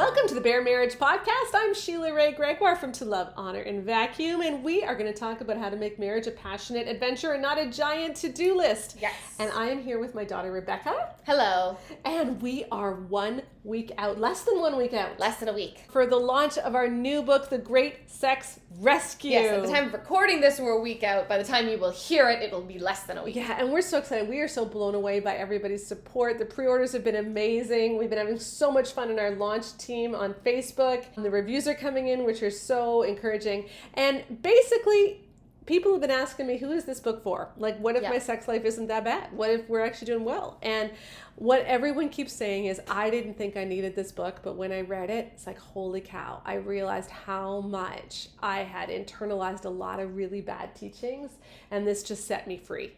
Welcome to the Bare Marriage Podcast. I'm Sheila Ray Gregoire from To Love, Honor, and Vacuum, and we are going to talk about how to make marriage a passionate adventure and not a giant to-do list. Yes. And I am here with my daughter, Rebecca. Hello. And we are 1 week out, less than 1 week out. Less than a week. For the launch of our new book, The Great Sex Rescue. Yes, at the time of recording this, we're a week out. By the time you will hear it, it'll be less than a week. Yeah, and we're so excited. We are so blown away by everybody's support. The pre-orders have been amazing. We've been having so much fun in our launch team on Facebook. And the reviews are coming in, which are so encouraging. And basically, people have been asking me, who is this book for? Like, what if my sex life isn't that bad? What if we're actually doing well? And what everyone keeps saying is, I didn't think I needed this book, but when I read it, it's like, holy cow. I realized how much I had internalized a lot of really bad teachings, and this just set me free.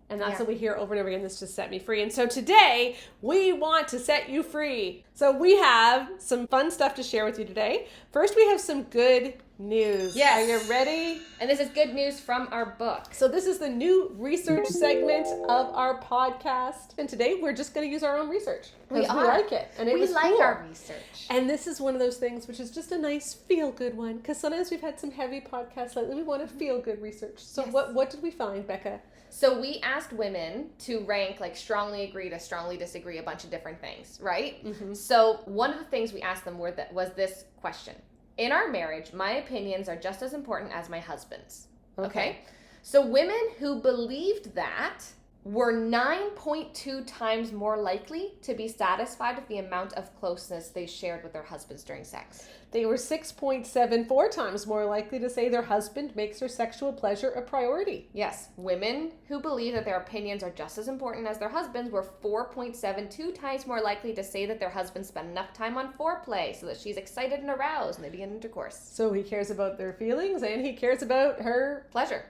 And that's what we hear over and over again, this just set me free. And so today, we want to set you free. So we have some fun stuff to share with you today. First, we have some good news. Yes. Are you ready? And this is good news from our book. So this is the new research segment of our podcast. And today, we're just going to use our own research. We like it. And we like cool. our research. And this is one of those things which is just a nice feel-good one. Because sometimes we've had some heavy podcasts lately. We want a feel-good research. So what did we find, Becca? So we asked women to rank like strongly agree to strongly disagree, a bunch of different things, right? Mm-hmm. So one of the things we asked them was this question. In our marriage, my opinions are just as important as my husband's. Okay? So women who believed that were 9.2 times more likely to be satisfied with the amount of closeness they shared with their husbands during sex. They were 6.74 times more likely to say their husband makes their sexual pleasure a priority. Yes. Women who believe that their opinions are just as important as their husbands were 4.72 times more likely to say that their husband spent enough time on foreplay so that she's excited and aroused when they begin intercourse. So he cares about their feelings and he cares about her pleasure.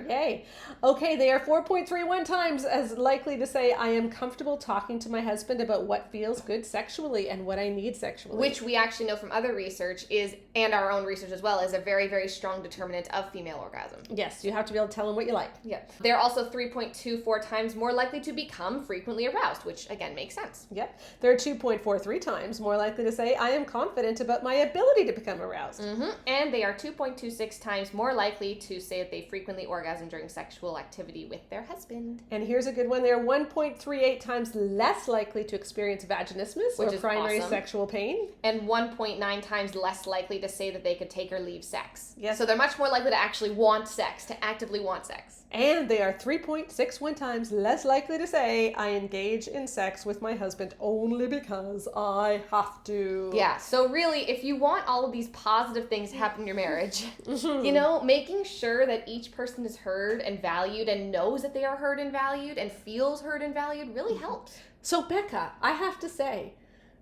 Yay. Okay, they are 4.31 times as likely to say, I am comfortable talking to my husband about what feels good sexually and what I need sexually. Which we actually know from other research is, and our own research as well, is a very, very strong determinant of female orgasm. Yes, you have to be able to tell them what you like. Yep. They're also 3.24 times more likely to become frequently aroused, which again makes sense. Yep. They're 2.43 times more likely to say, I am confident about my ability to become aroused. Mm-hmm. And they are 2.26 times more likely to say that they frequently orgasm during sexual activity with their husband. And here's a good one. They're 1.38 times less likely to experience vaginismus, which is primary sexual pain. And 1.9 times less likely to say that they could take or leave sex. Yes. So they're much more likely to actually want sex, to actively want sex. And they are 3.61 times less likely to say, I engage in sex with my husband only because I have to. Yeah, so really, if you want all of these positive things to happen in your marriage, you know, making sure that each person is heard and valued and knows that they are heard and valued and feels heard and valued really helps. So Becca, I have to say,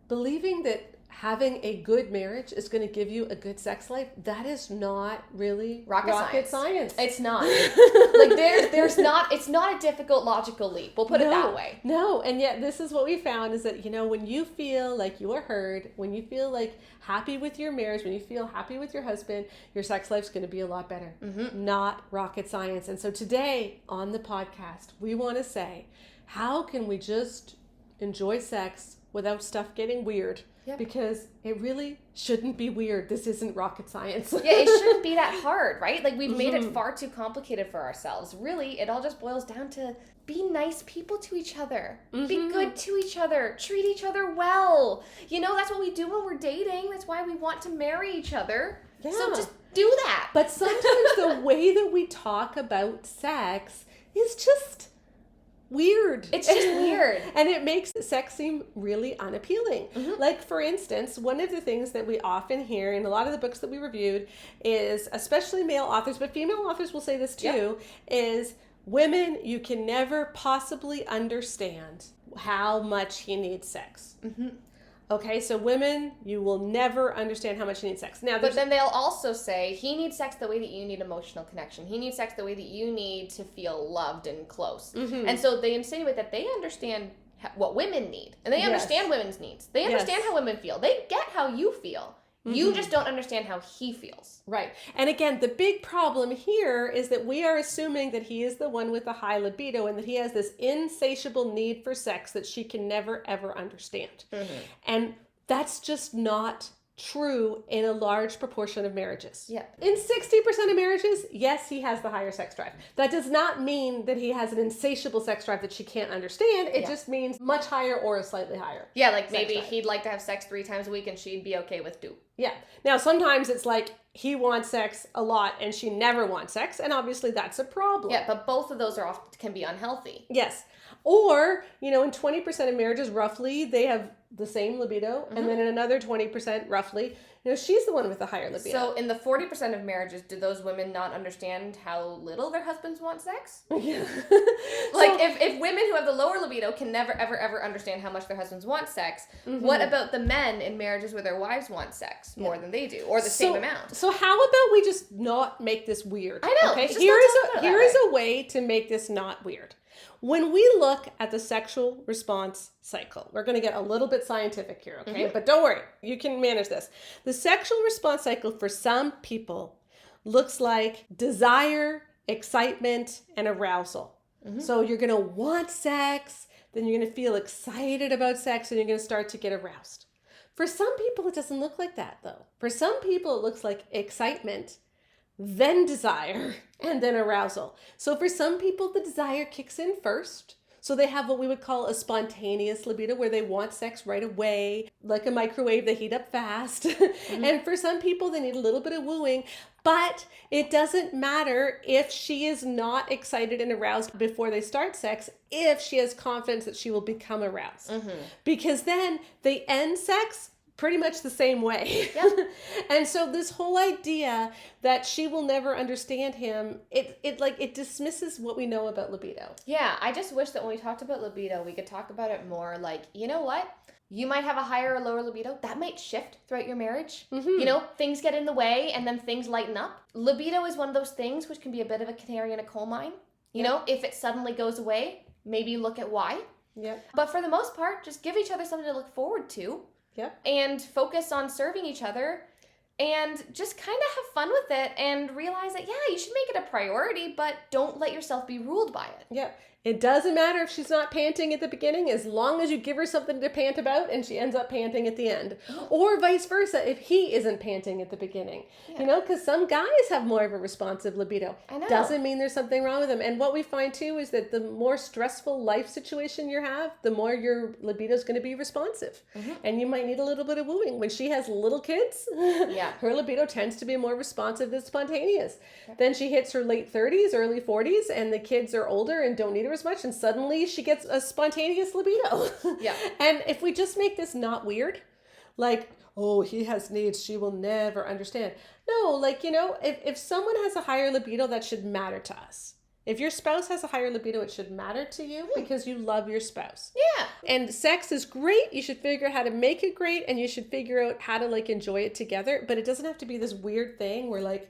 believing that having a good marriage is going to give you a good sex life, that is not really rocket science. It's not. Like there's not, it's not a difficult logical leap. We'll put it that way. No, and yet this is what we found is that, you know, when you feel like you are heard, when you feel like happy with your marriage, when you feel happy with your husband, your sex life's going to be a lot better. Mm-hmm. Not rocket science. And so today on the podcast, we want to say, how can we just enjoy sex without stuff getting weird? Yep. Because it really shouldn't be weird. This isn't rocket science. Yeah, it shouldn't be that hard, right? Like we've made it far too complicated for ourselves. Really, it all just boils down to be nice people to each other. Mm-hmm. Be good to each other. Treat each other well. You know, that's what we do when we're dating. That's why we want to marry each other. Yeah. So just do that. But sometimes the way that we talk about sex is just weird. It's just weird. And it makes sex seem really unappealing. Mm-hmm. Like, for instance, one of the things that we often hear in a lot of the books that we reviewed is, especially male authors, but female authors will say this too, is women, you can never possibly understand how much he needs sex. Mm-hmm. Okay, so women, you will never understand how much you need sex. Now, but then they'll also say, he needs sex the way that you need emotional connection. He needs sex the way that you need to feel loved and close. Mm-hmm. And so they insinuate that they understand what women need. And they understand women's needs. They understand how women feel. They get how you feel. Mm-hmm. You just don't understand how he feels. Right. And again, the big problem here is that we are assuming that he is the one with the high libido and that he has this insatiable need for sex that she can never, ever understand. Mm-hmm. And that's just not true in a large proportion of marriages. Yeah. In 60% of marriages, yes, he has the higher sex drive. That does not mean that he has an insatiable sex drive that she can't understand. It just means much higher or a slightly higher. Yeah, like maybe he'd like to have sex 3 times a week and she'd be okay with 2. Yeah. Now, sometimes it's like he wants sex a lot and she never wants sex, and obviously that's a problem. Yeah, but both of those are can be unhealthy. Yes. Or, in 20% of marriages, roughly, they have the same libido, and then in another 20%, roughly, she's the one with the higher libido. So in the 40% of marriages, do those women not understand how little their husbands want sex? Yeah. If women who have the lower libido can never, ever, ever understand how much their husbands want sex, what about the men in marriages where their wives want sex more than they do, or the same amount? So how about we just not make this weird? I know. Okay, here is a way to make this not weird. When we look at the sexual response cycle, we're going to get a little bit scientific here, okay? But don't worry, you can manage this. The sexual response cycle for some people looks like desire, excitement, and arousal. So you're going to want sex, then you're going to feel excited about sex, and you're going to start to get aroused. For some people, it doesn't look like that, though. For some people, it looks like excitement, then desire, and then arousal. So for some people, the desire kicks in first. So they have what we would call a spontaneous libido, where they want sex right away, like a microwave, they heat up fast. And for some people, they need a little bit of wooing. But it doesn't matter if she is not excited and aroused before they start sex, if she has confidence that she will become aroused. Because then they end sex pretty much the same way. Yep. And so this whole idea that she will never understand him, it dismisses what we know about libido. Yeah, I just wish that when we talked about libido, we could talk about it more like, you know what? You might have a higher or lower libido. That might shift throughout your marriage. Things get in the way and then things lighten up. Libido is one of those things which can be a bit of a canary in a coal mine. If it suddenly goes away, maybe look at why. Yeah. But for the most part, just give each other something to look forward to. Yep. And focus on serving each other and just kind of have fun with it and realize that, you should make it a priority, but don't let yourself be ruled by it. Yep. It doesn't matter if she's not panting at the beginning, as long as you give her something to pant about and she ends up panting at the end. Or vice versa, if he isn't panting at the beginning. Because some guys have more of a responsive libido. I know. Doesn't mean there's something wrong with them. And what we find too is that the more stressful life situation you have, the more your libido is going to be responsive. And you might need a little bit of wooing. When she has little kids, her libido tends to be more responsive than spontaneous. Then she hits her late 30s, early 40s, and the kids are older and don't need her as much, and suddenly she gets a spontaneous libido. And if we just make this not weird, like, oh, he has needs she will never understand. No, if someone has a higher libido, that should matter to us. If your spouse has a higher libido, it should matter to you because you love your spouse. Yeah. And sex is great. You should figure out how to make it great, and you should figure out how to enjoy it together. But it doesn't have to be this weird thing where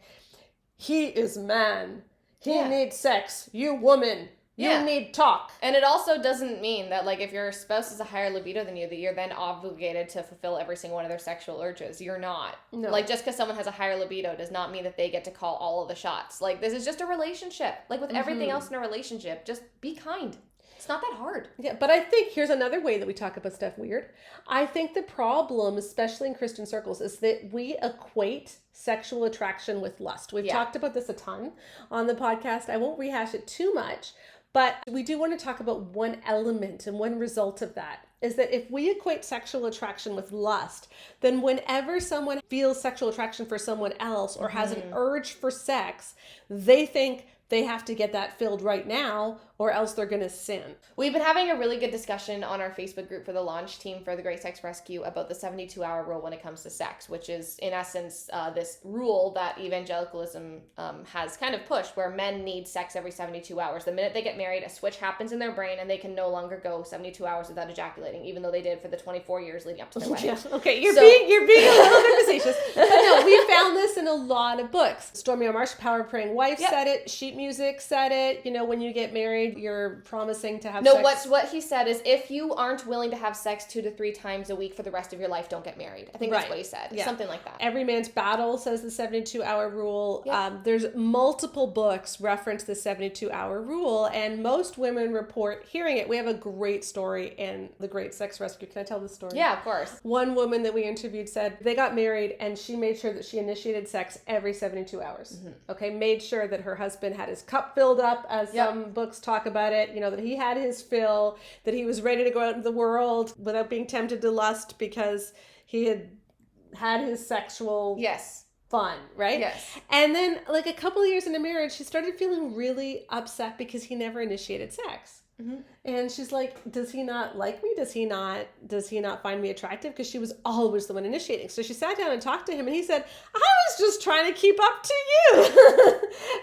he is man. He needs sex. You woman. You need talk. And it also doesn't mean that, if your spouse has a higher libido than you, that you're then obligated to fulfill every single one of their sexual urges. You're not. No. Just because someone has a higher libido does not mean that they get to call all of the shots. This is just a relationship. With everything else in a relationship, just be kind. It's not that hard. Yeah, but I think here's another way that we talk about stuff weird. I think the problem, especially in Christian circles, is that we equate sexual attraction with lust. We've talked about this a ton on the podcast. I won't rehash it too much. But we do want to talk about one element and one result of that is that if we equate sexual attraction with lust, then whenever someone feels sexual attraction for someone else or has an urge for sex, they think they have to get that filled right now or else they're going to sin. We've been having a really good discussion on our Facebook group for the launch team for the Great Sex Rescue about the 72-hour rule when it comes to sex, which is in essence this rule that evangelicalism has kind of pushed where men need sex every 72 hours. The minute they get married, a switch happens in their brain and they can no longer go 72 hours without ejaculating, even though they did for the 24 years leading up to their wedding. Okay, you're being a little bit facetious. But no, we found this in a lot of books. Stormy O'Marsh, Power of Praying Wife, said it. Sheep music said it, when you get married, you're promising to have No, sex. what he said is, if you aren't willing to have sex 2 to 3 times a week for the rest of your life, don't get married. I think that's Right. what he said. Yeah. Something like that. Every Man's Battle says the 72-hour rule. Yeah. There's multiple books reference the 72-hour rule, and most women report hearing it. We have a great story in The Great Sex Rescue. Can I tell the story? Yeah, of course. One woman that we interviewed said they got married and she made sure that she initiated sex every 72 hours. Mm-hmm. Okay, made sure that her husband had his cup filled up, as some books talk about it, that he had his fill, that he was ready to go out into the world without being tempted to lust because he had his sexual fun, right? Yes. And then like a couple of years into marriage, she started feeling really upset because he never initiated sex. Mm-hmm. And she's like, does he not like me? Does he not find me attractive? Because she was always the one initiating. So she sat down and talked to him and he said, I was just trying to keep up to you.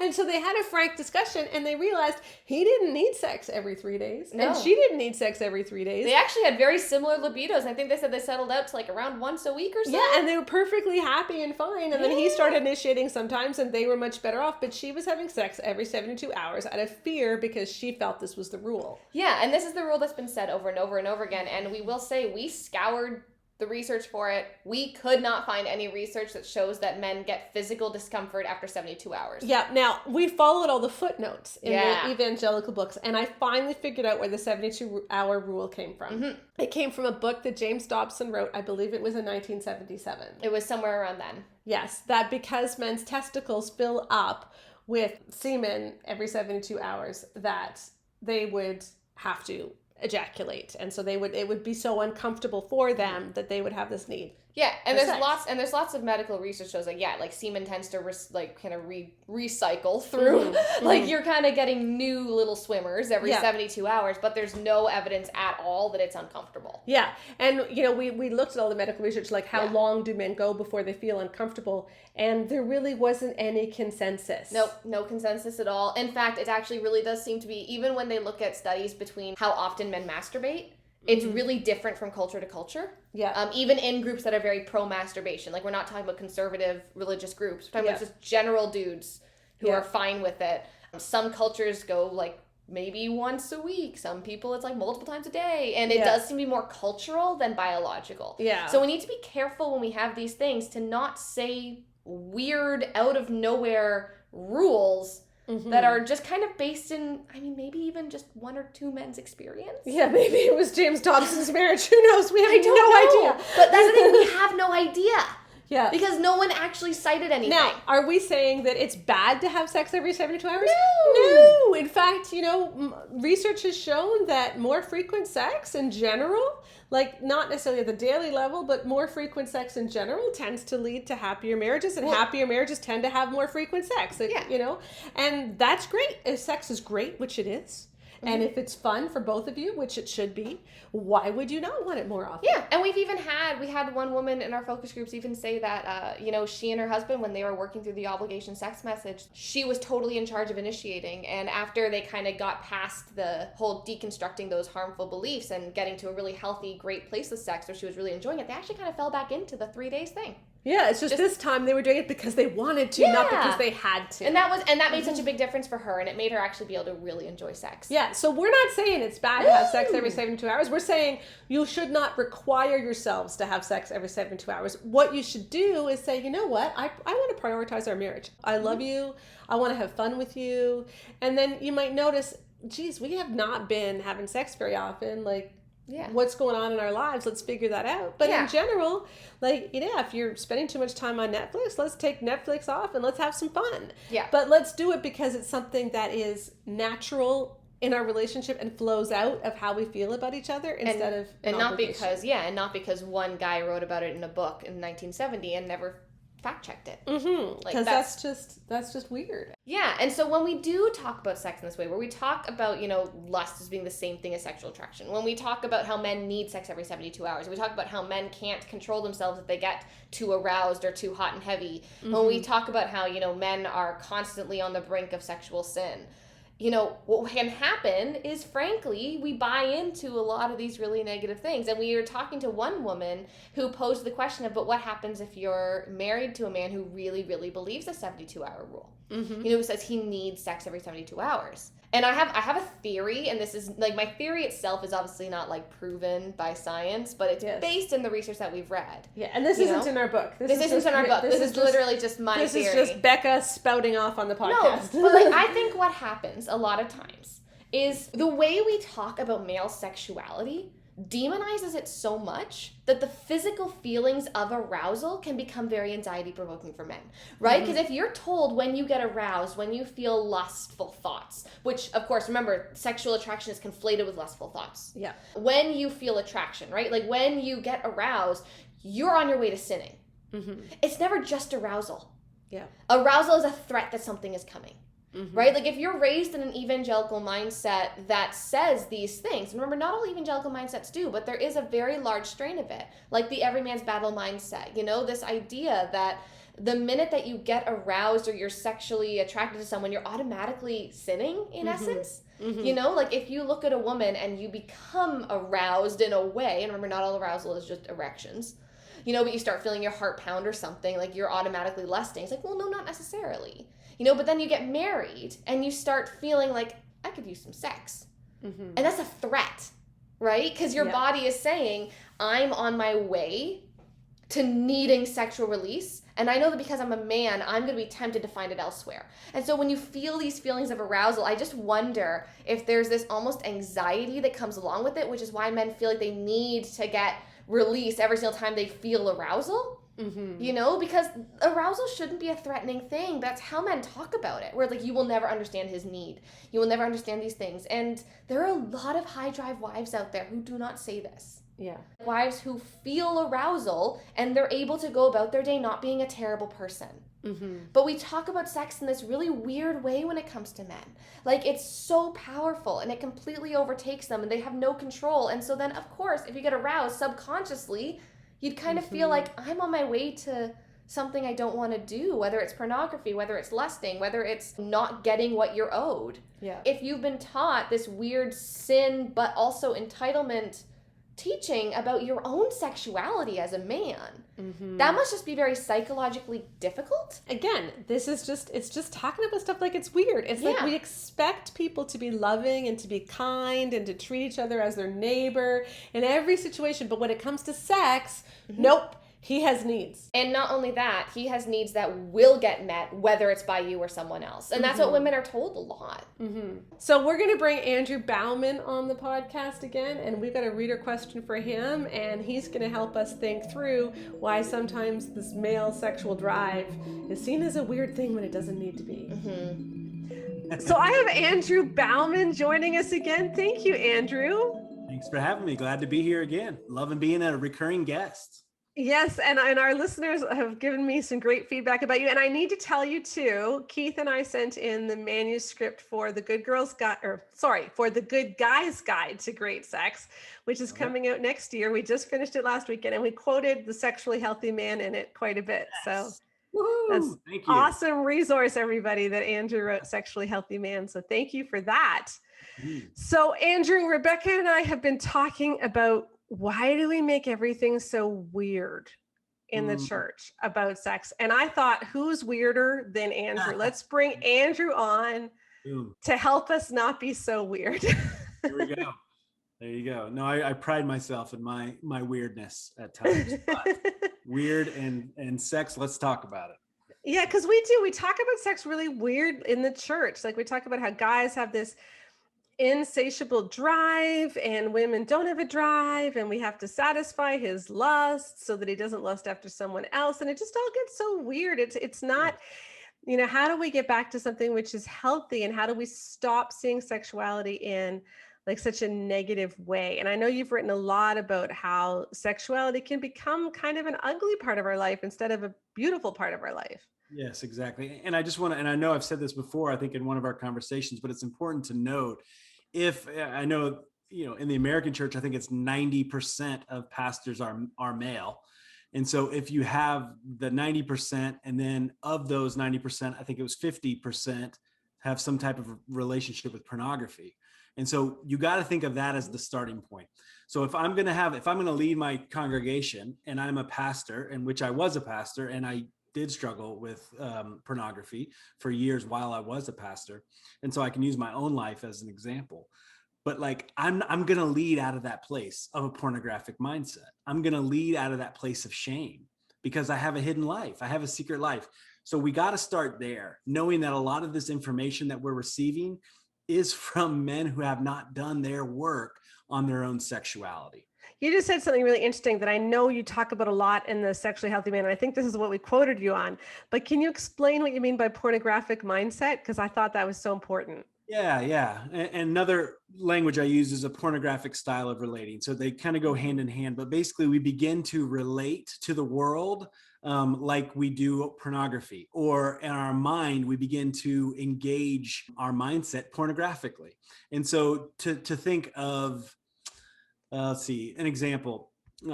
And so they had a frank discussion and they realized he didn't need sex every 3 days. No. And she didn't need sex every 3 days. They actually had very similar libidos. I think they said they settled out to like around once a week or so. Yeah, and they were perfectly happy and fine. And then he started initiating sometimes and they were much better off. But she was having sex every 72 hours out of fear because she felt this was the rule. Yeah, and this is the rule that's been said over and over and over again. And we will say we scoured the research for it. We could not find any research that shows that men get physical discomfort after 72 hours. Yeah, now we followed all the footnotes in the evangelical books, and I finally figured out where the 72-hour rule came from. Mm-hmm. It came from a book that James Dobson wrote. I believe it was in 1977. It was somewhere around then. Yes, that because men's testicles fill up with semen every 72 hours, that they would have to ejaculate, and so it would be so uncomfortable for them that they would have this need. Yeah, and there's sex. lots of medical research shows like semen tends to recycle through. Like you're kind of getting new little swimmers every 72 hours, but there's no evidence at all that it's uncomfortable. Yeah, and we looked at all the medical research, like how long do men go before they feel uncomfortable, and there really wasn't any consensus. Nope, no consensus at all. In fact, it actually really does seem to be, even when they look at studies between how often men masturbate, it's really different from culture to culture. Yeah. Even in groups that are very pro-masturbation. Like, we're not talking about conservative religious groups. We're talking about just general dudes who are fine with it. Some cultures go, like, maybe once a week. Some people, it's, like, multiple times a day. And it does seem to be more cultural than biological. Yeah. So we need to be careful when we have these things to not say weird, out-of-nowhere rules that are just kind of based in, maybe even just one or two men's experience. Yeah, maybe it was James Dobson's marriage. Who knows? We have no idea. But that's the thing, we have no idea. Yeah. Because no one actually cited anything. Now, are we saying that it's bad to have sex every 72 hours? No. In fact, research has shown that more frequent sex in general, like not necessarily at the daily level, but more frequent sex in general tends to lead to happier marriages, and happier marriages tend to have more frequent sex. And that's great. If sex is great, which it is, and if it's fun for both of you, which it should be, why would you not want it more often? Yeah, and we had one woman in our focus groups even say that, she and her husband, when they were working through the obligation sex message, she was totally in charge of initiating. And after they kind of got past the whole deconstructing those harmful beliefs and getting to a really healthy, great place with sex where she was really enjoying it, they actually kind of fell back into the 3 days thing. Yeah, it's just this time they were doing it because they wanted to, not because they had to. And that made such a big difference for her, and it made her actually be able to really enjoy sex. Yeah, so we're not saying it's bad to have sex every 72 hours. We're saying you should not require yourselves to have sex every 72 hours. What you should do is say, you know what, I want to prioritize our marriage. I love you. I want to have fun with you. And then you might notice, geez, we have not been having sex very often. Like, what's going on in our lives? Let's figure that out. But in general, like, if you're spending too much time on Netflix, let's take Netflix off and let's have some fun. Yeah. But let's do it because it's something that is natural in our relationship and flows out of how we feel about each other instead of not because one guy wrote about it in a book in 1970 and never fact checked it. Because that's just weird. Yeah, and so when we do talk about sex in this way, where we talk about, lust as being the same thing as sexual attraction, when we talk about how men need sex every 72 hours, we talk about how men can't control themselves if they get too aroused or too hot and heavy, when we talk about how, men are constantly on the brink of sexual sin, what can happen is, frankly, we buy into a lot of these really negative things. And we were talking to one woman who posed the question of, but what happens if you're married to a man who really, really believes the 72-hour rule? Who says he needs sex every 72 hours. And I have a theory, and this is like, my theory itself is obviously not like proven by science, but it's based in the research that we've read. Yeah, and this isn't in our book. This isn't in our book. This is literally just my theory. This is just Becca spouting off on the podcast. No, but like, I think what happens a lot of times is the way we talk about male sexuality demonizes it so much that the physical feelings of arousal can become very anxiety provoking for men, right? Because if you're told when you get aroused, when you feel lustful thoughts, which of course, remember, sexual attraction is conflated with lustful thoughts. Yeah. When you feel attraction, right? Like when you get aroused, you're on your way to sinning. It's never just arousal. Yeah. Arousal is a threat that something is coming. Right? Like if you're raised in an evangelical mindset that says these things, and remember, not all evangelical mindsets do, but there is a very large strain of it, like the every man's battle mindset, this idea that the minute that you get aroused or you're sexually attracted to someone, you're automatically sinning in essence. Like if you look at a woman and you become aroused in a way, and remember, not all arousal is just erections, but you start feeling your heart pound or something, like you're automatically lusting. It's like, well, no, not necessarily. But then you get married and you start feeling like, I could use some sex. And that's a threat, right? Because your body is saying, I'm on my way to needing sexual release. And I know that because I'm a man, I'm going to be tempted to find it elsewhere. And so when you feel these feelings of arousal, I just wonder if there's this almost anxiety that comes along with it, which is why men feel like they need to get release every single time they feel arousal. Because arousal shouldn't be a threatening thing. That's how men talk about it, where like, you will never understand his need. You will never understand these things. And there are a lot of high drive wives out there who do not say this. Yeah. Wives who feel arousal and they're able to go about their day not being a terrible person. But we talk about sex in this really weird way when it comes to men. Like, it's so powerful and it completely overtakes them and they have no control. And so then, of course, if you get aroused subconsciously, you'd kind of feel like, I'm on my way to something I don't want to do, whether it's pornography, whether it's lusting, whether it's not getting what you're owed. Yeah. If you've been taught this weird sin, but also entitlement teaching about your own sexuality as a man, that must just be very psychologically difficult. Again, it's just talking about stuff like it's weird. It's like we expect people to be loving and to be kind and to treat each other as their neighbor in every situation. But when it comes to sex, nope. He has needs. And not only that, he has needs that will get met, whether it's by you or someone else. And that's what women are told a lot. So we're going to bring Andrew Bauman on the podcast again, and we've got a reader question for him, and he's going to help us think through why sometimes this male sexual drive is seen as a weird thing when it doesn't need to be. So I have Andrew Bauman joining us again. Thank you, Andrew. Thanks for having me. Glad to be here again. Loving being a recurring guest. Yes, and our listeners have given me some great feedback about you. And I need to tell you too, Keith and I sent in the manuscript for the Good Guy's Guide to Great Sex, which is coming out next year. We just finished it last weekend and we quoted the sexually healthy man in it quite a bit. Yes. So that's awesome resource, everybody, that Andrew wrote, Sexually Healthy Man. So thank you for that. So Andrew, Rebecca and I have been talking about, why do we make everything so weird in the church about sex? And I thought, who's weirder than Andrew? Let's bring Andrew on to help us not be so weird. Here we go. There you go. No, I pride myself in my weirdness at times. But weird and sex, let's talk about it. Yeah, because we talk about sex really weird in the church. Like, we talk about how guys have this insatiable drive and women don't have a drive, and we have to satisfy his lust so that he doesn't lust after someone else, and it just all gets so weird. It's not, how do we get back to something which is healthy, and how do we stop seeing sexuality in like such a negative way? And I know you've written a lot about how sexuality can become kind of an ugly part of our life instead of a beautiful part of our life. Yes, exactly. And I just want to, and I know I've said this before, I think in one of our conversations, but it's important to note, if I know, in the American church, I think it's 90% of pastors are male. And so if you have the 90%, and then of those 90%, I think it was 50% have some type of relationship with pornography. And so you got to think of that as the starting point. So if I'm going to lead my congregation and I'm a pastor, in which I was a pastor, and I did struggle with pornography for years while I was a pastor. And so I can use my own life as an example. But like, I'm going to lead out of that place of a pornographic mindset. I'm going to lead out of that place of shame because I have a hidden life. I have a secret life. So we got to start there, knowing that a lot of this information that we're receiving is from men who have not done their work on their own sexuality. You just said something really interesting that I know you talk about a lot in the Sexually Healthy Man, and I think this is what we quoted you on. But can you explain what you mean by pornographic mindset? Because I thought that was so important. Yeah. And another language I use is a pornographic style of relating. So they kind of go hand in hand, but basically we begin to relate to the world like we do pornography, or in our mind, we begin to engage our mindset pornographically. And so to think of, let's see, an example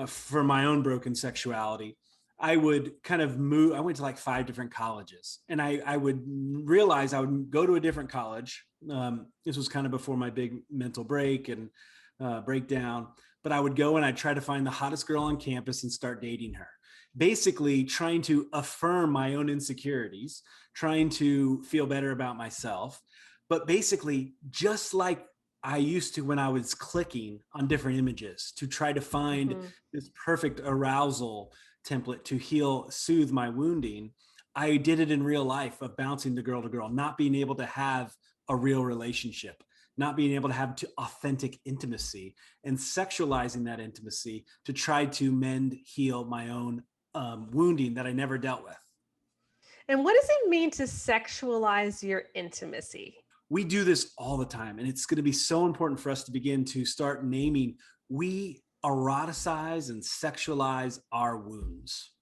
for my own broken sexuality. I would kind of move. I went to like 5 different colleges, and I would realize I would go to a different college. This was kind of before my big mental break and breakdown. But I would go and I'd try to find the hottest girl on campus and start dating her. Basically, trying to affirm my own insecurities, trying to feel better about myself. But basically, just like I used to when I was clicking on different images to try to find this perfect arousal template to soothe my wounding, I did it in real life of bouncing to girl, not being able to have a real relationship, not being able to have authentic intimacy, and sexualizing that intimacy to try to heal my own wounding that I never dealt with. And what does it mean to sexualize your intimacy? We do this all the time, and it's going to be so important for us to begin to start naming. We eroticize and sexualize our wounds.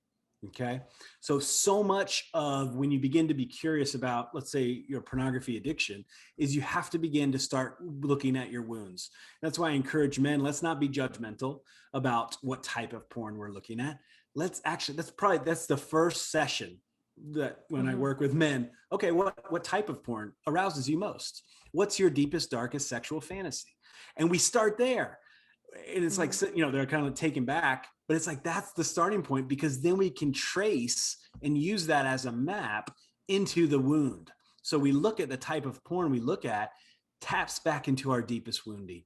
Okay. So much of when you begin to be curious about, let's say, your pornography addiction, is you have to begin to start looking at your wounds. That's why I encourage men, let's not be judgmental about what type of porn we're looking at. That's the first session that when I work with men. Okay, what type of porn arouses you most? What's your deepest, darkest sexual fantasy? And we start there. And it's like, they're kind of taken back, but it's like, that's the starting point, because then we can trace and use that as a map into the wound. So we look at the type of porn we look at taps back into our deepest wounding.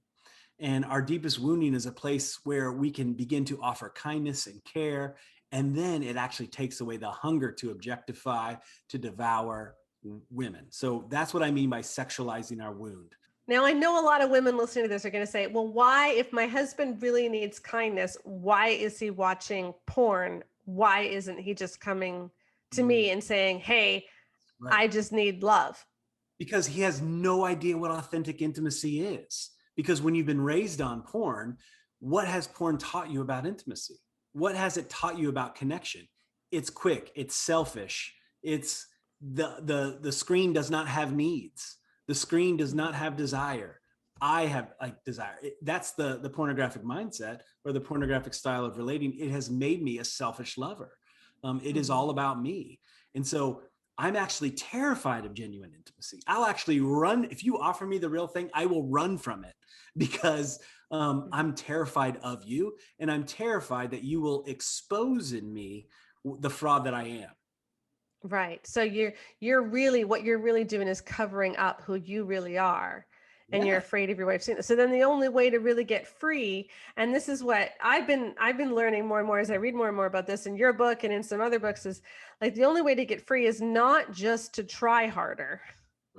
And our deepest wounding is a place where we can begin to offer kindness and care. And then it actually takes away the hunger to objectify, to devour women. So that's what I mean by sexualizing our wound. Now, I know a lot of women listening to this are going to say, well, why, if my husband really needs kindness, why is he watching porn? Why isn't he just coming to me and saying, hey, I just need love? Because he has no idea what authentic intimacy is. Because when you've been raised on porn, what has porn taught you about intimacy? What has it taught you about connection? It's quick, it's selfish, it's the screen does not have needs. The screen does not have desire. I have desire. That's the pornographic mindset, or the pornographic style of relating. It has made me a selfish lover. It is all about me. And so I'm actually terrified of genuine intimacy. I'll actually run. If you offer me the real thing, I will run from it, because I'm terrified of you. And I'm terrified that you will expose in me the fraud that I am. Right. So you're really, what you're really doing is covering up who you really are. And you're afraid of your wife seeing it. So then the only way to really get free, and this is what I've been learning more and more as I read more and more about this in your book and in some other books, is like the only way to get free is not just to try harder,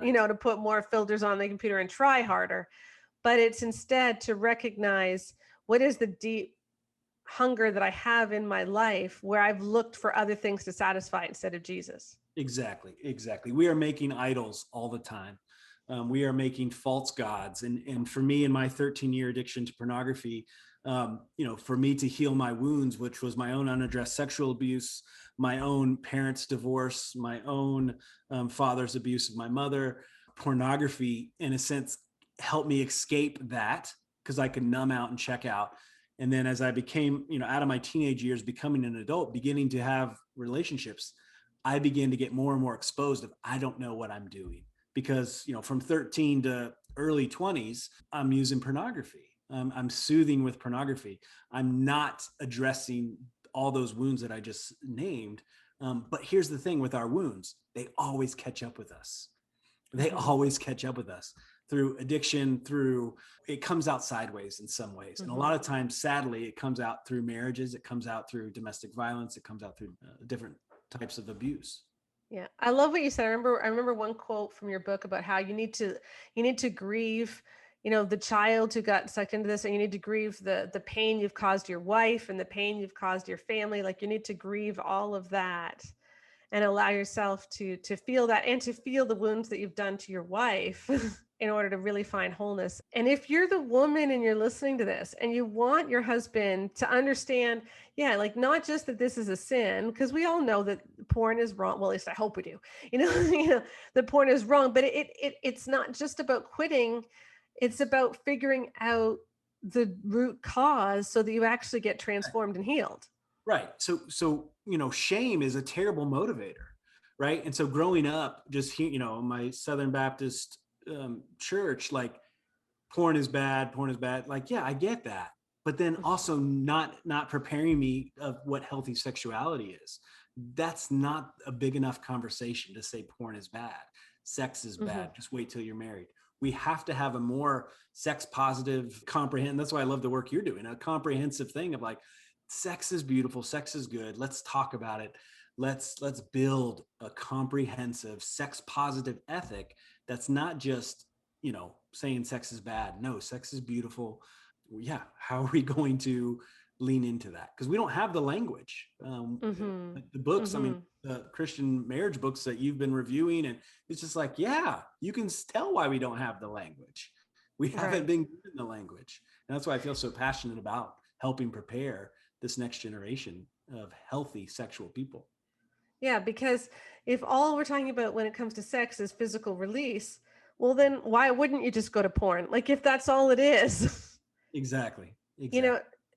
to put more filters on the computer and try harder, but it's instead to recognize what is the deep hunger that I have in my life where I've looked for other things to satisfy instead of Jesus. Exactly. We are making idols all the time. We are making false gods. And for me, in my 13-year addiction to pornography, for me to heal my wounds, which was my own unaddressed sexual abuse, my own parents' divorce, my own father's abuse of my mother, pornography, in a sense, helped me escape that, because I could numb out and check out. And then as I became, out of my teenage years, becoming an adult, beginning to have relationships, I began to get more and more exposed of, I don't know what I'm doing, because, from 13 to early 20s, I'm using pornography. I'm soothing with pornography. I'm not addressing all those wounds that I just named. But here's the thing with our wounds, they always catch up with us. They always catch up with us through addiction, it comes out sideways in some ways. And a lot of times, sadly, it comes out through marriages. It comes out through domestic violence. It comes out through different types of abuse. Yeah. I love what you said. I remember one quote from your book about how you need to grieve, the child who got sucked into this, and you need to grieve the pain you've caused your wife and the pain you've caused your family. Like, you need to grieve all of that and allow yourself to feel that, and to feel the wounds that you've done to your wife in order to really find wholeness. And if you're the woman and you're listening to this and you want your husband to understand, like, not just that this is a sin, because we all know that porn is wrong. Well, at least I hope we do, that porn is wrong, but it's not just about quitting. It's about figuring out the root cause so that you actually get transformed and healed. Right. So, shame is a terrible motivator, right? And so growing up, just, my Southern Baptist church, like, porn is bad. Like, yeah, I get that. But then also not preparing me of what healthy sexuality is. That's not a big enough conversation to say porn is bad. Sex is bad. Just wait till you're married. We have to have a more sex positive, comprehensive. That's why I love the work you're doing, a comprehensive thing of like, sex is beautiful. Sex is good. Let's talk about it. Let's build a comprehensive sex positive ethic. That's not just, saying sex is bad. No, sex is beautiful. Yeah. How are we going to lean into that? Because we don't have the language. The books, the Christian marriage books that you've been reviewing, and it's just like, yeah, you can tell why we don't have the language. We haven't been given the language. And that's why I feel so passionate about helping prepare this next generation of healthy sexual people. Yeah, because if all we're talking about when it comes to sex is physical release, well, then why wouldn't you just go to porn? Like, if that's all it is. Exactly.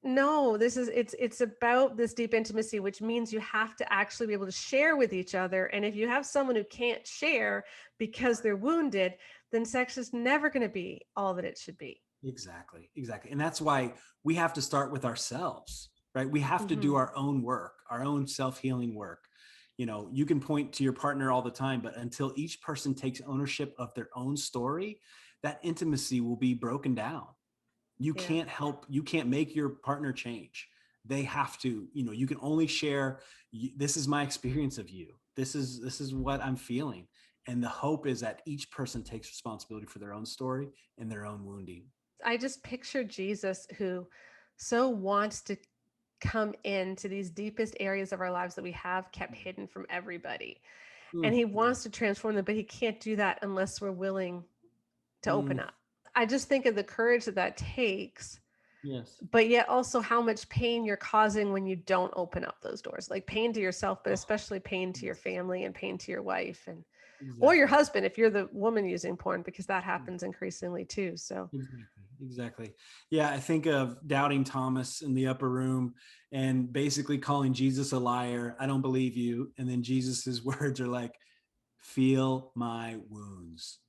No, it's about this deep intimacy, which means you have to actually be able to share with each other. And if you have someone who can't share because they're wounded, then sex is never going to be all that it should be. Exactly. And that's why we have to start with ourselves, right? We have to do our own work, our own self-healing work. You can point to your partner all the time, but until each person takes ownership of their own story, that intimacy will be broken down. You can't make your partner change. They have to, you can only share, this is my experience of you. This is what I'm feeling. And the hope is that each person takes responsibility for their own story and their own wounding. I just picture Jesus, who so wants to come into these deepest areas of our lives that we have kept hidden from everybody. And he wants to transform them, but he can't do that unless we're willing to open up. I just think of the courage that takes. Yes. But yet also how much pain you're causing when you don't open up those doors, like pain to yourself, but especially pain to your family and pain to your wife and or your husband if you're the woman using porn, because that happens increasingly too. So exactly. Yeah, I think of doubting Thomas in the upper room and basically calling Jesus a liar. I don't believe you. And then Jesus's words are like, feel my wounds.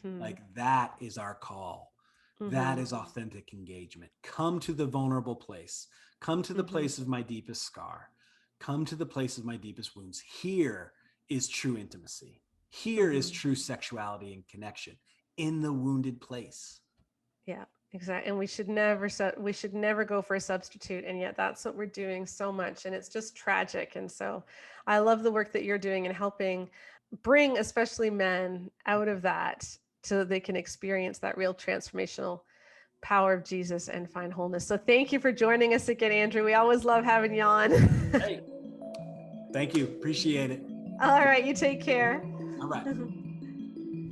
Like, that is our call. That is authentic engagement. Come to the vulnerable place. Come to the place of my deepest scar. Come to the place of my deepest wounds. Here is true intimacy. Here is true sexuality and connection, in the wounded place. Yeah, exactly. And we should never go for a substitute. And yet that's what we're doing so much. And it's just tragic. And so I love the work that you're doing and helping bring especially men out of that so they can experience that real transformational power of Jesus and find wholeness. So thank you for joining us again, Andrew. We always love having you on. Hey, thank you. Appreciate it. All right. You take care. All right.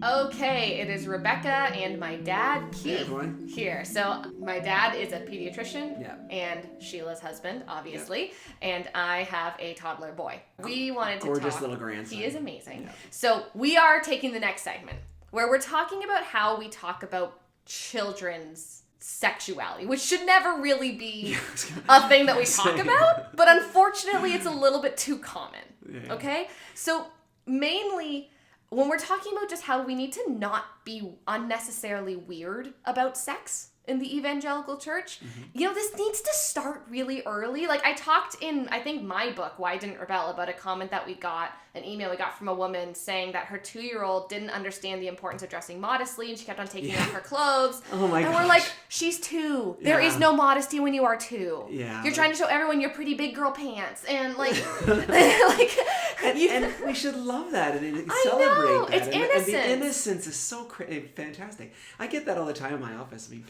Okay, it is Rebecca and my dad, Keith, everyone. here. So my dad is a pediatrician, Yeah. and Sheila's husband, obviously, and I have a toddler boy. We wanted to Gorgeous talk. little grandson. He is amazing. Yeah. So we are taking the next segment where we're talking about how we talk about children's sexuality, which should never really be a thing that we talk about, but unfortunately it's a little bit too common. Yeah. Okay? So mainly when we're talking about just how we need to not be unnecessarily weird about sex in the evangelical church, this needs to start really early. Like I talked in, I think my book, Why Didn't Rebel, about a comment that an email we got from a woman saying that her 2-year-old didn't understand the importance of dressing modestly and she kept on taking off her clothes. Oh my gosh. And we're like, she's 2. There is no modesty when you are 2. Yeah. You're trying to show everyone your pretty big girl pants and like, and we should love that and celebrate that. It's innocence. And the innocence is so fantastic. I get that all the time in my office. I mean,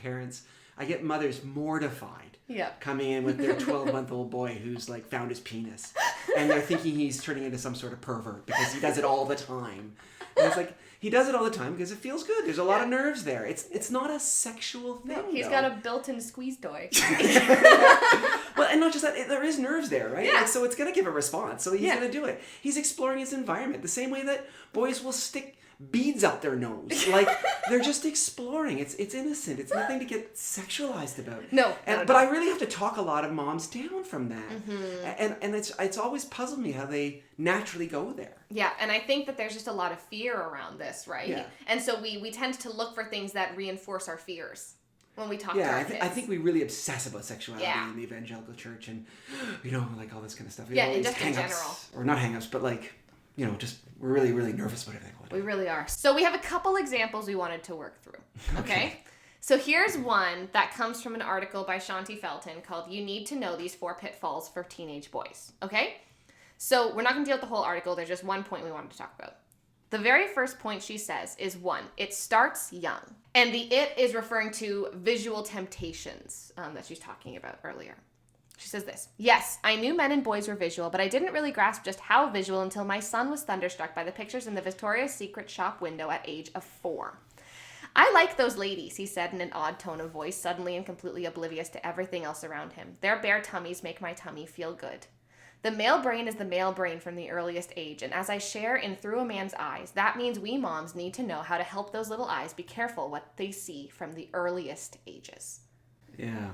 I get mothers mortified coming in with their 12-month-old boy who's like found his penis. And they're thinking he's turning into some sort of pervert because he does it all the time. And it's like, he does it all the time because it feels good. There's a lot of nerves there. It's not a sexual thing. No, he's got a built-in squeeze toy. Well, and not just that, there is nerves there, right? Yeah. Like, so it's going to give a response. So he's going to do it. He's exploring his environment the same way that boys will stick beads up their nose. Like, they're just exploring. It's innocent. It's nothing to get sexualized about. No. But I really have to talk a lot of moms down from that. And it's always puzzled me how they naturally go there. Yeah, and I think that there's just a lot of fear around this, right? Yeah. And so we tend to look for things that reinforce our fears when we talk to our kids. I think we really obsess about sexuality in the evangelical church and, like all this kind of stuff. Yeah, and just in general. Or not hang-ups, but like, just we're really, really nervous about everything. We really are. So we have a couple examples we wanted to work through, okay? So here's one that comes from an article by Shanti Felton called You Need to Know These 4 Pitfalls for Teenage Boys, okay? So we're not going to deal with the whole article. There's just one point we wanted to talk about. The very first point she says is 1, it starts young. And the it is referring to visual temptations that she's talking about earlier. She says this, yes, I knew men and boys were visual, but I didn't really grasp just how visual until my son was thunderstruck by the pictures in the Victoria's Secret shop window at age of 4. I like those ladies, he said in an odd tone of voice, suddenly and completely oblivious to everything else around him. Their bare tummies make my tummy feel good. The male brain is the male brain from the earliest age, and as I share in Through a Man's Eyes, that means we moms need to know how to help those little eyes be careful what they see from the earliest ages. Yeah.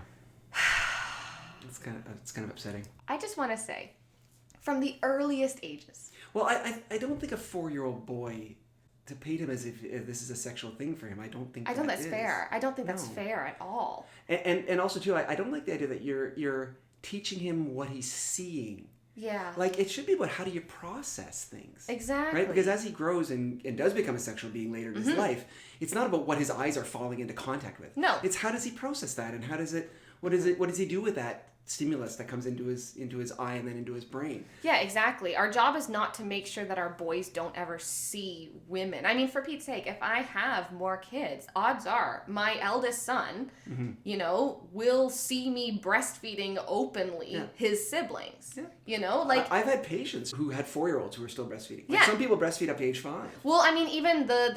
It's kind of upsetting. I just want to say, from the earliest ages. Well, I don't think a 4-year-old boy, to paint him as if this is a sexual thing for him, I don't think that's fair. I don't think that's fair at all. And also too, I don't like the idea that you're teaching him what he's seeing. Yeah. Like, it should be about how do you process things. Exactly. Right? Because as he grows and does become a sexual being later in his life, it's not about what his eyes are falling into contact with. No. It's how does he process that, and what does he do with that stimulus that comes into his eye and then into his brain. Yeah, exactly. Our job is not to make sure that our boys don't ever see women. I mean, for Pete's sake, if I have more kids, odds are my eldest son, will see me breastfeeding openly his siblings. Yeah. I've had patients who had 4-year-olds who are still breastfeeding. Like, yeah. Some people breastfeed up to age 5. Well, I mean,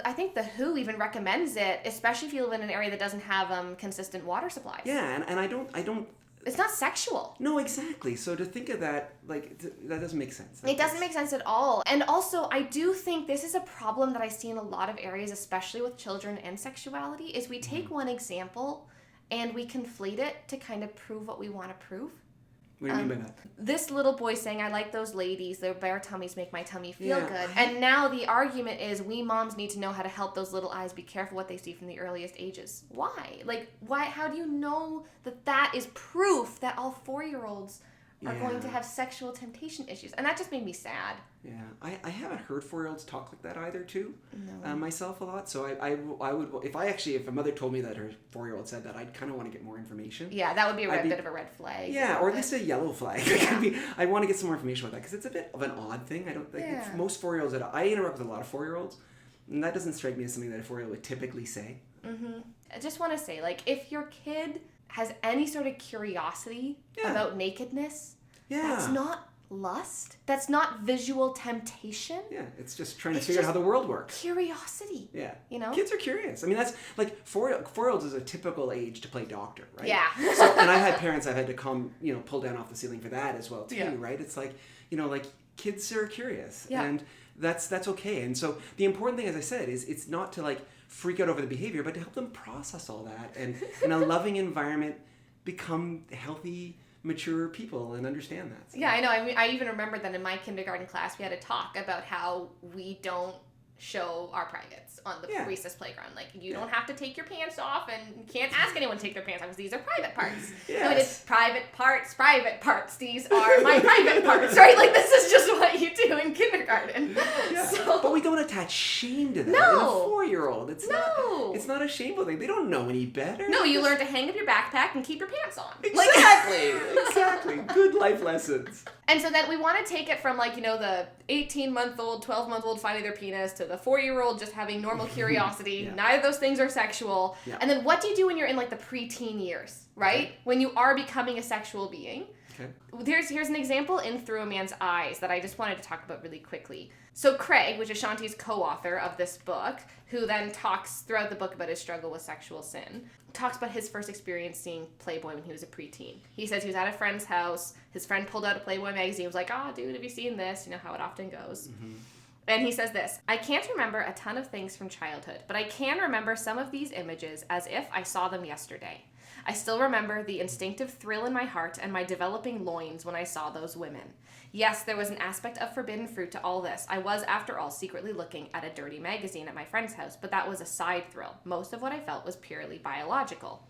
I think the WHO even recommends it, especially if you live in an area that doesn't have consistent water supplies. Yeah, and I don't. It's not sexual. No, exactly. So to think of that, that doesn't make sense. It doesn't make sense at all. And also, I do think this is a problem that I see in a lot of areas, especially with children and sexuality, is we take one example and we conflate it to kind of prove what we want to prove. What do you mean by that? This little boy saying, I like those ladies, their bare tummies make my tummy feel good. And now the argument is we moms need to know how to help those little eyes be careful what they see from the earliest ages. Why? How do you know that is proof that all 4-year-olds are going to have sexual temptation issues? And that just made me sad. Yeah, I haven't heard 4-year-olds talk like that either, too. No. Myself a lot. So I would, if a mother told me that her 4-year-old said that, I'd kind of want to get more information. Yeah, that would be a bit of a red flag. Yeah, or at least a yellow flag. Yeah. I want to get some more information about that because it's a bit of an odd thing. I don't think most 4-year-olds I interact with a lot of 4-year-olds, and that doesn't strike me as something that a 4-year-old would typically say. Mm-hmm. I just want to say, if your kid has any sort of curiosity about nakedness, that's not lust. That's not visual temptation. Yeah, it's just trying to figure out how the world works. Curiosity. Yeah. Kids are curious. I mean, that's 4-year-olds is a typical age to play doctor, right? Yeah. And I've had parents I've had to come, pull down off the ceiling for that as well too, right? It's kids are curious, and that's okay. And so the important thing, as I said, is it's not to freak out over the behavior, but to help them process all that and in a loving environment become healthy, mature people and understand that. Yeah, I know. I mean, I even remember that in my kindergarten class we had a talk about how we don't show our privates on the recess playground. Like, you don't have to take your pants off, and you can't ask anyone to take their pants off because these are private parts. Yes. I mean, it's private parts. These are my private parts, right? Like, this is just what you do in kindergarten. Yeah. So, But we don't attach shame to that. No. In a 4-year-old, it's not a shameful thing. They don't know any better. no, you learn to hang up your backpack and keep your pants on. Exactly. Good life lessons. And so then we want to take it from, like, you know, the 18-month-old, 12-month-old finding their penis to the 4-year-old just having normal curiosity. Yeah. Neither of those things are sexual. Yeah. And then what do you do when you're in, like, the preteen years, right? Okay. When you are becoming a sexual being. Okay. Here's an example in Through a Man's Eyes that I just wanted to talk about really quickly. So Craig, which is Shanti's co-author of this book, who then talks throughout the book about his struggle with sexual sin, talks about his first experience seeing Playboy when he was a preteen. He says he was at a friend's house. His friend pulled out a Playboy magazine. Was like, dude, have you seen this? You know how it often goes. Mm-hmm. And he says this, I can't remember a ton of things from childhood, but I can remember some of these images as if I saw them yesterday. I still remember the instinctive thrill in my heart and my developing loins when I saw those women. Yes, there was an aspect of forbidden fruit to all this. I was, after all, secretly looking at a dirty magazine at my friend's house, but that was a side thrill. Most of what I felt was purely biological.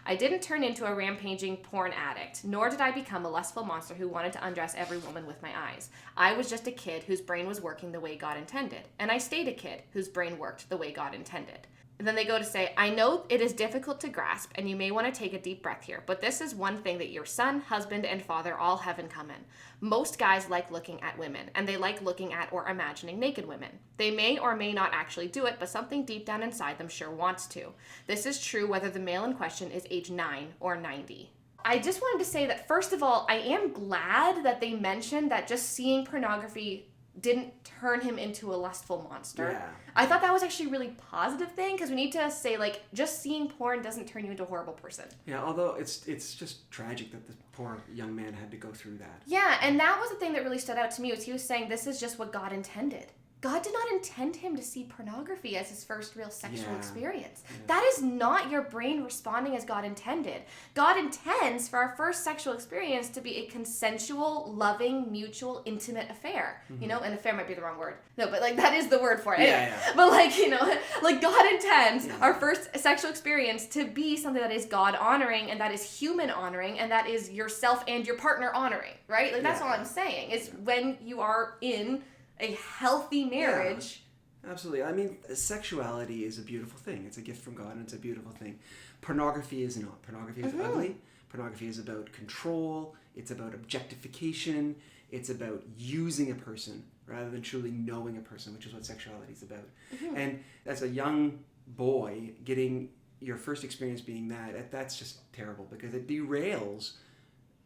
I didn't turn into a rampaging porn addict, nor did I become a lustful monster who wanted to undress every woman with my eyes. I was just a kid whose brain was working the way God intended, and I stayed a kid whose brain worked the way God intended. And then they go to say, I know it is difficult to grasp, and you may want to take a deep breath here, but this is one thing that your son, husband, and father all have in common. Most guys like looking at women, and they like looking at or imagining naked women. They may or may not actually do it, but something deep down inside them sure wants to. This is true whether the male in question is age 9 or 90. I just wanted to say that, first of all, I am glad that they mentioned that just seeing pornography didn't turn him into a lustful monster. Yeah. I thought that was actually a really positive thing, because we need to say, like, just seeing porn doesn't turn you into a horrible person. Yeah, although it's just tragic that this poor young man had to go through that. Yeah, and that was the thing that really stood out to me, was he was saying this is just what God intended. God did not intend him to see pornography as his first real sexual experience. Yeah. That is not your brain responding as God intended. God intends for our first sexual experience to be a consensual, loving, mutual, intimate affair. Mm-hmm. You know, an affair might be the wrong word. No, but, like, that is the word for it. Anyway. Yeah. But, like, you know, like, God intends our first sexual experience to be something that is God honoring, and that is human honoring, and that is yourself and your partner honoring, right? Like, that's all I'm saying, is when you are in a healthy marriage. Yeah, absolutely. I mean, sexuality is a beautiful thing. It's a gift from God, and it's a beautiful thing. Pornography is not. Pornography is ugly. Pornography is about control. It's about objectification. It's about using a person rather than truly knowing a person, which is what sexuality is about. Mm-hmm. And as a young boy, getting your first experience being that's just terrible, because it derails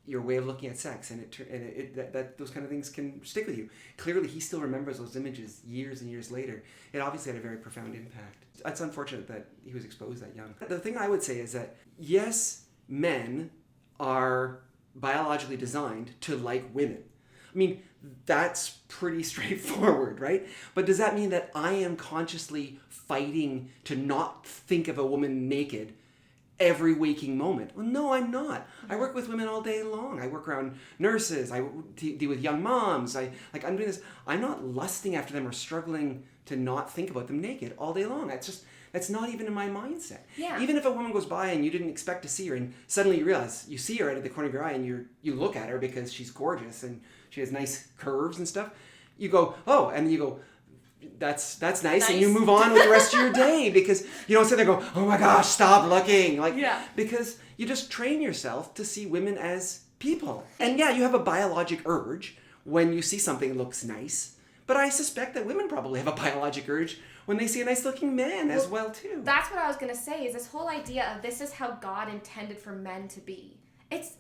your way of looking at sex, and that those kind of things can stick with you. Clearly, he still remembers those images years and years later. It obviously had a very profound impact. It's unfortunate that he was exposed that young. The thing I would say is that, yes, men are biologically designed to like women. I mean, that's pretty straightforward, right? But does that mean that I am consciously fighting to not think of a woman naked every waking moment? Well, no, I'm not. I work with women all day long. I work around nurses. I deal with young moms. I'm doing this. I'm not lusting after them or struggling to not think about them naked all day long. That's not even in my mindset. Yeah. Even if a woman goes by and you didn't expect to see her, and suddenly you realize you see her right at the corner of your eye, and you look at her because she's gorgeous and she has nice curves and stuff. You go, oh, and then you go, that's nice, and you move on with the rest of your day, because you don't sit there and go, oh my gosh, stop looking, because you just train yourself to see women as people. And yeah, you have a biologic urge when you see something that looks nice, but I suspect that women probably have a biologic urge when they see a nice looking man as well too. That's what I was going to say, is this whole idea of this is how God intended for men to be.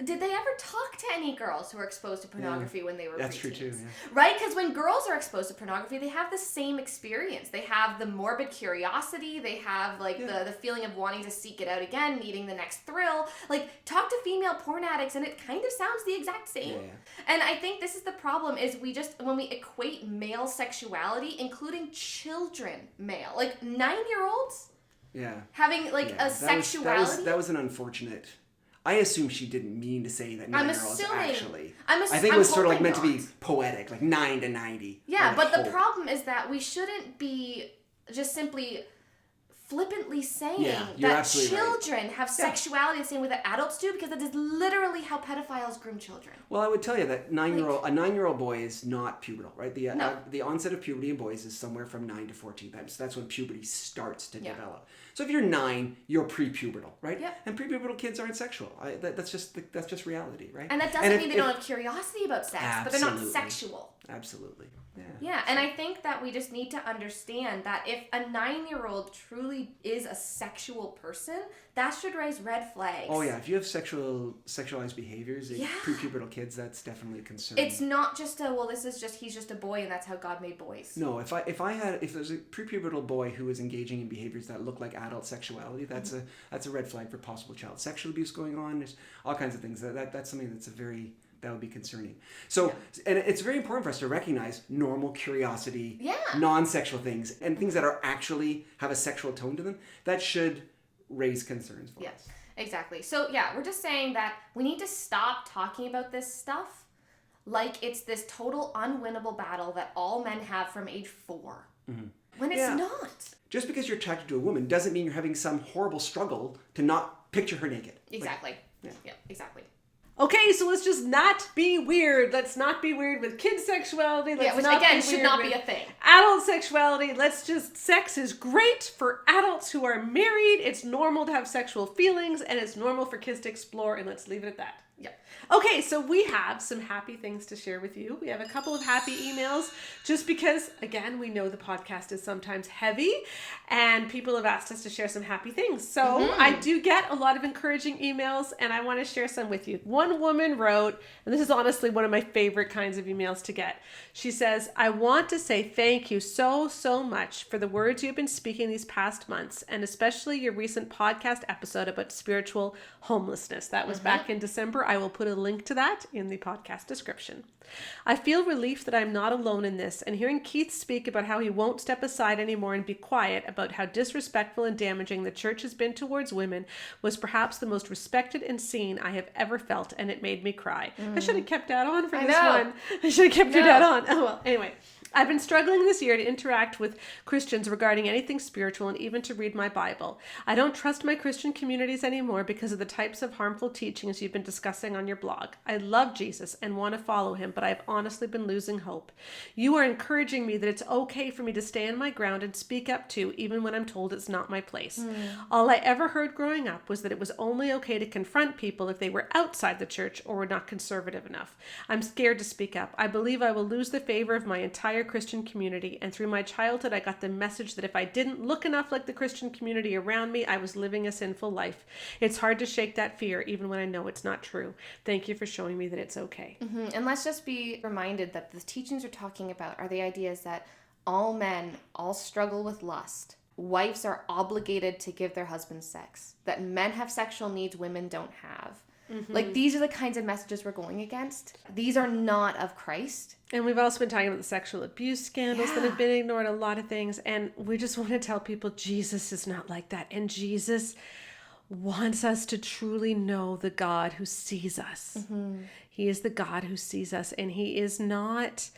Did they ever talk to any girls who were exposed to pornography when they were That's preteens? true too, yeah. Right? Because when girls are exposed to pornography, they have the same experience. They have the morbid curiosity. They have, the feeling of wanting to seek it out again, needing the next thrill. Like, talk to female porn addicts, and it kind of sounds the exact same. Yeah. And I think this is the problem, is when we equate male sexuality, including children male, like 9-year-olds, having, a sexuality. That was an unfortunate... I assume she didn't mean to say that 9-year-olds actually. I think it I'm was sort of like meant to hoping be poetic, like 9 to 90. Yeah, but the problem is that we shouldn't be just simply flippantly saying that children have sexuality the same way that adults do, because that is literally how pedophiles groom children. Well, I would tell you that a 9-year-old boy is not pubertal, right? The onset of puberty in boys is somewhere from 9 to 14. That's when puberty starts to develop. So if you're 9, you're prepubertal, right? Yep. And prepubertal kids aren't sexual. That's just reality, right? And that doesn't mean they don't have curiosity about sex, but they're not sexual. Absolutely. Yeah, and I think that we just need to understand that if a 9-year-old truly is a sexual person, that should raise red flags. Oh yeah, if you have sexualized behaviors in prepubertal kids, that's definitely a concern. It's not just he's just a boy and that's how God made boys. No, if there's a prepubertal boy who is engaging in behaviors that look like adult sexuality, that's a red flag for possible child sexual abuse going on. There's all kinds of things. That's something that would be concerning. So, and it's very important for us to recognize normal curiosity, non-sexual things, and things that are actually have a sexual tone to them. That should raise concerns for us. Exactly. So, we're just saying that we need to stop talking about this stuff like it's this total unwinnable battle that all men have from age 4. Mm-hmm. When it's not. Just because you're attracted to a woman doesn't mean you're having some horrible struggle to not picture her naked. Exactly. Exactly. Okay, so let's just not be weird. Let's not be weird with kids' sexuality. Let's which not again be should weird not with be a thing. Adult sexuality. Sex is great for adults who are married. It's normal to have sexual feelings, and it's normal for kids to explore, and let's leave it at that. Yep. Okay, so we have some happy things to share with you. We have a couple of happy emails just because, again, we know the podcast is sometimes heavy and people have asked us to share some happy things. So I do get a lot of encouraging emails and I want to share some with you. One woman wrote, and this is honestly one of my favorite kinds of emails to get. She says, I want to say thank you so much for the words you've been speaking these past months, and especially your recent podcast episode about spiritual homelessness. That was back in December. I will put a link to that in the podcast description. I feel relief that I'm not alone in this, and hearing Keith speak about how he won't step aside anymore and be quiet about how disrespectful and damaging the church has been towards women was perhaps the most respected and seen I have ever felt, and it made me cry. I should have kept that on for this one. I should have kept that on. Oh well, anyway. I've been struggling this year to interact with Christians regarding anything spiritual and even to read my Bible. I don't trust my Christian communities anymore because of the types of harmful teachings you've been discussing on your blog. I love Jesus and want to follow him, but I've honestly been losing hope. You are encouraging me that it's okay for me to stand my ground and speak up too, even when I'm told it's not my place. All I ever heard growing up was that it was only okay to confront people if they were outside the church or were not conservative enough. I'm scared to speak up. I believe I will lose the favor of my entire Christian community, and through my childhood I got the message that if I didn't look enough like the Christian community around me, I was living a sinful life. It's hard to shake that fear even when I know it's not true. Thank you for showing me that it's okay. And let's just be reminded that the teachings we're talking about are the ideas that all men all struggle with lust. Wives are obligated to give their husbands sex. That men have sexual needs women don't have. Like, these are the kinds of messages we're going against. These are not of Christ. And we've also been talking about the sexual abuse scandals that have been ignored, a lot of things. And we just want to tell people Jesus is not like that. And Jesus wants us to truly know the God who sees us. He is the God who sees us. And he is not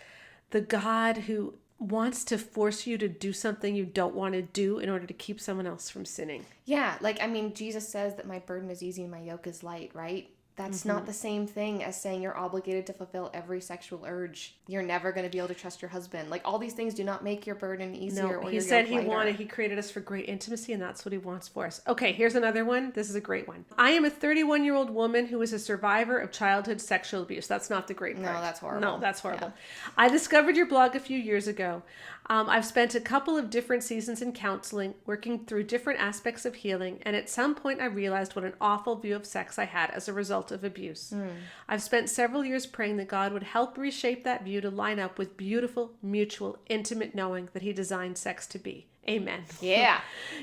the God who wants to force you to do something you don't want to do in order to keep someone else from sinning. Yeah, like, I mean, Jesus says that my burden is easy and my yoke is light, right? That's not the same thing as saying you're obligated to fulfill every sexual urge. You're never going to be able to trust your husband. Like, all these things do not make your burden easier or he your said yoke lighter. he created us for great intimacy, and that's what he wants for us. Okay, here's another one. This is a great one. I am a 31-year-old woman who is a survivor of childhood sexual abuse. That's not the great part. No, that's horrible. No, that's horrible. Yeah. I discovered your blog a few years ago. I've spent a couple of different seasons in counseling, working through different aspects of healing, and at some point I realized what an awful view of sex I had as a result of abuse. I've spent several years praying that God would help reshape that view to line up with beautiful, mutual, intimate knowing that he designed sex to be. Amen. Yeah.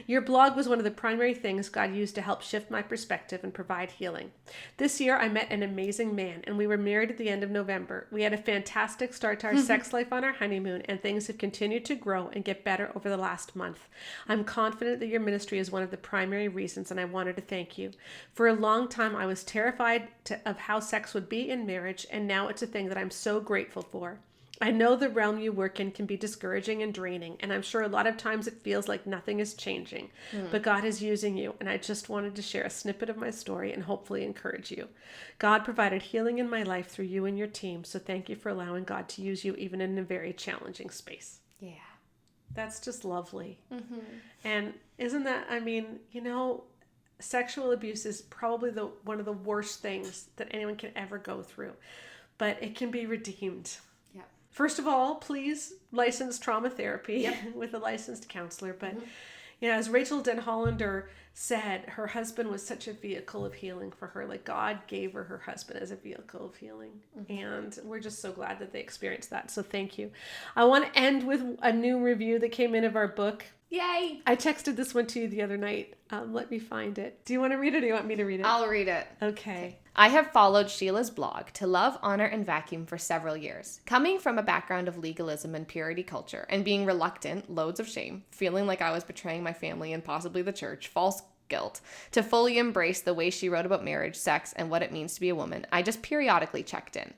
Your blog was one of the primary things God used to help shift my perspective and provide healing. This year, I met an amazing man, and we were married at the end of November. We had a fantastic start to our sex life on our honeymoon, and things have continued to grow and get better over the last month. I'm confident that your ministry is one of the primary reasons, and I wanted to thank you. For a long time, I was terrified of how sex would be in marriage, and now it's a thing that I'm so grateful for. I know the realm you work in can be discouraging and draining, and I'm sure a lot of times it feels like nothing is changing, but God is using you, and I just wanted to share a snippet of my story and hopefully encourage you. God provided healing in my life through you and your team, so thank you for allowing God to use you even in a very challenging space. Yeah. That's just lovely. And isn't that, I mean, you know, sexual abuse is probably one of the worst things that anyone can ever go through, but it can be redeemed. First of all, please license trauma therapy with a licensed counselor. But, you know, as Rachel Den Hollander said, her husband was such a vehicle of healing for her. Like, God gave her husband as a vehicle of healing. And we're just so glad that they experienced that. So thank you. I want to end with a new review that came in of our book. Yay! I texted this one to you the other night. Let me find it. Do you want to read it or do you want me to read it? I'll read it. Okay. I have followed Sheila's blog To Love, Honor, and Vacuum for several years. Coming from a background of legalism and purity culture and being reluctant, loads of shame, feeling like I was betraying my family and possibly the church, false guilt, to fully embrace the way she wrote about marriage, sex, and what it means to be a woman, I just periodically checked in.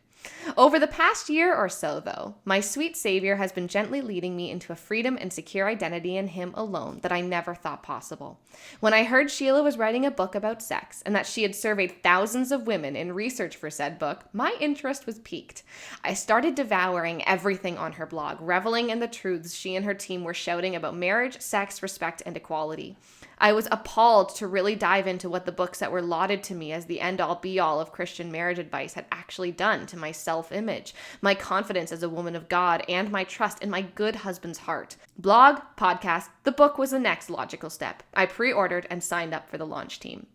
Over the past year or so, though, my sweet Savior has been gently leading me into a freedom and secure identity in Him alone that I never thought possible. When I heard Sheila was writing a book about sex and that she had surveyed thousands of women in research for said book, my interest was piqued. I started devouring everything on her blog, reveling in the truths she and her team were shouting about marriage, sex, respect, and equality. I was appalled to really dive into what the books that were lauded to me as the end-all be-all of Christian marriage advice had actually done to my self-image, my confidence as a woman of God, and my trust in my good husband's heart. Blog, podcast, the book was the next logical step. I pre-ordered and signed up for the launch team.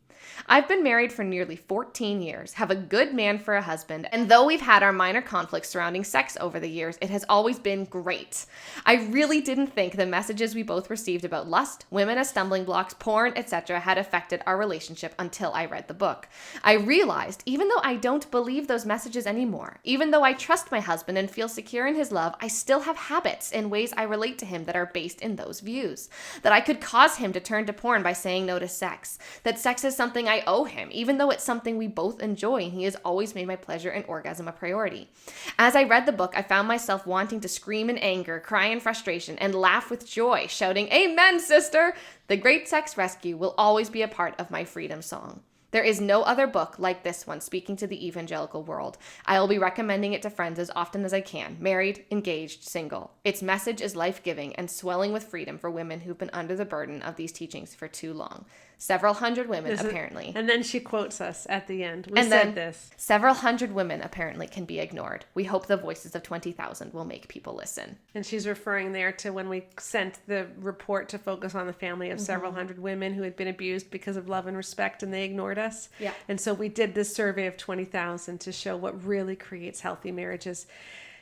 I've been married for nearly 14 years, have a good man for a husband, and though we've had our minor conflicts surrounding sex over the years, it has always been great. I really didn't think the messages we both received about lust, women as stumbling blocks, porn, etc. had affected our relationship until I read the book. I realized, even though I don't believe those messages anymore, even though I trust my husband and feel secure in his love, I still have habits and ways I relate to him that are based in those views. That I could cause him to turn to porn by saying no to sex. That sex is something I owe him, even though it's something we both enjoy, and he has always made my pleasure and orgasm a priority. As I read the book, I found myself wanting to scream in anger, cry in frustration, and laugh with joy, shouting, "Amen, sister!" The Great Sex Rescue will always be a part of my freedom song. There is no other book like this one speaking to the evangelical world. I will be recommending it to friends as often as I can, married, engaged, single. Its message is life-giving and swelling with freedom for women who've been under the burden of these teachings for too long. Several hundred women, apparently. And then she quotes us at the end. We said this. Several hundred women, apparently, can be ignored. We hope the voices of 20,000 will make people listen. And she's referring there to when we sent the report to Focus on the Family of several hundred women who had been abused because of love and respect, and they ignored us. Yeah. And so we did this survey of 20,000 to show what really creates healthy marriages.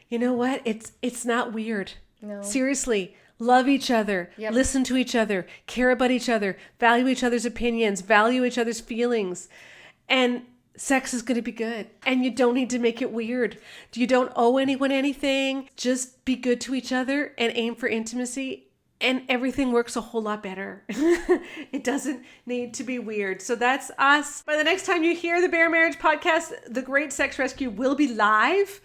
You know what? It's not weird. No. Seriously. Love each other, listen to each other, care about each other, value each other's opinions, value each other's feelings. And sex is going to be good. And you don't need to make it weird. You don't owe anyone anything. Just be good to each other and aim for intimacy. And everything works a whole lot better. It doesn't need to be weird. So that's us. By the next time you hear the Bare Marriage podcast, the Great Sex Rescue will be live.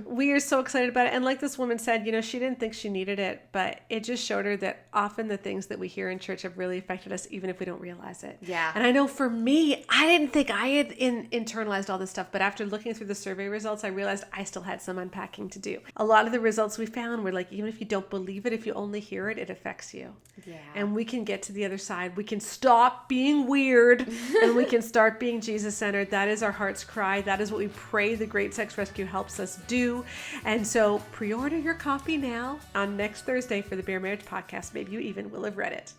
We are so excited about it. And like this woman said, you know, she didn't think she needed it, but it just showed her that often the things that we hear in church have really affected us, even if we don't realize it. Yeah. And I know for me, I didn't think I had internalized all this stuff, but after looking through the survey results, I realized I still had some unpacking to do. A lot of the results we found were like, even if you don't believe it, if you only hear it, it affects you. Yeah. And we can get to the other side. We can stop being weird and we can start being Jesus-centered. That is our heart's cry. That is what we pray the Great Sex Rescue helps us do. And so pre-order your copy now on next Thursday for the Bare Marriage podcast. Maybe you even will have read it.